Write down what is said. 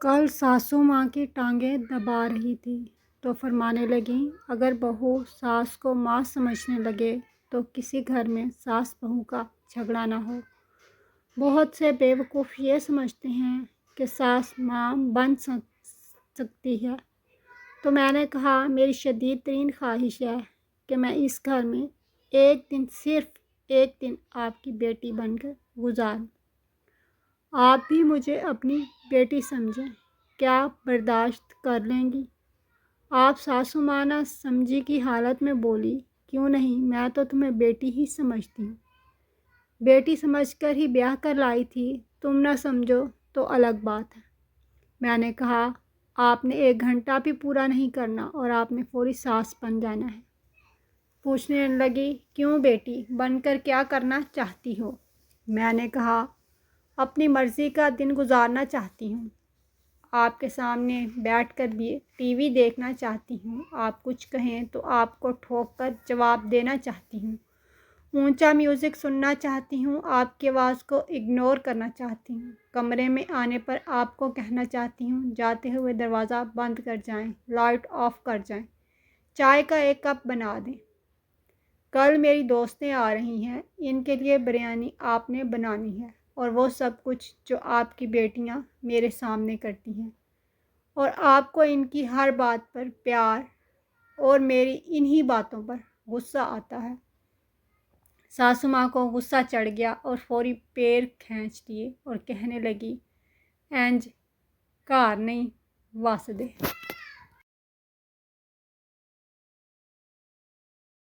کل ساسو ماں کی ٹانگیں دبا رہی تھی تو فرمانے لگیں، اگر بہو ساس کو ماں سمجھنے لگے تو کسی گھر میں ساس بہو کا جھگڑا نہ ہو۔ بہت سے بیوقوف یہ سمجھتے ہیں کہ ساس ماں بن سکتی ہے، تو میں نے کہا میری شدید ترین خواہش ہے کہ میں اس گھر میں ایک دن، صرف ایک دن آپ کی بیٹی بن کر گزاروں۔ آپ بھی مجھے اپنی بیٹی سمجھیں، کیا برداشت کر لیں گی؟ آپ ساسو ماں نہ سمجھی کی حالت میں بولی، کیوں نہیں، میں تو تمہیں بیٹی ہی سمجھتی ہوں، بیٹی سمجھ کر ہی بیاہ کر لائی تھی، تم نہ سمجھو تو الگ بات ہے۔ میں نے کہا آپ نے 1 گھنٹہ بھی پورا نہیں کرنا اور آپ نے فوری ساس بن جانا ہے۔ پوچھنے لگی، کیوں بیٹی بن کر کیا کرنا چاہتی ہو؟ میں نے کہا اپنی مرضی کا دن گزارنا چاہتی ہوں، آپ کے سامنے بیٹھ کر بھی ٹی وی دیکھنا چاہتی ہوں، آپ کچھ کہیں تو آپ کو ٹھوک کر جواب دینا چاہتی ہوں، اونچا میوزک سننا چاہتی ہوں، آپ کی آواز کو اگنور کرنا چاہتی ہوں، کمرے میں آنے پر آپ کو کہنا چاہتی ہوں جاتے ہوئے دروازہ بند کر جائیں، لائٹ آف کر جائیں، چائے کا 1 کپ بنا دیں۔ کل میری دوستیں آ رہی ہیں، ان کے لیے بریانی آپ نے بنانی ہے، اور وہ سب کچھ جو آپ کی بیٹیاں میرے سامنے کرتی ہیں، اور آپ کو ان کی ہر بات پر پیار اور میری انہی باتوں پر غصہ آتا ہے۔ ساسو ماں کو غصہ چڑھ گیا اور فوری پیر کھینچ لیے اور کہنے لگی، اینج گھر نہیں وسدے۔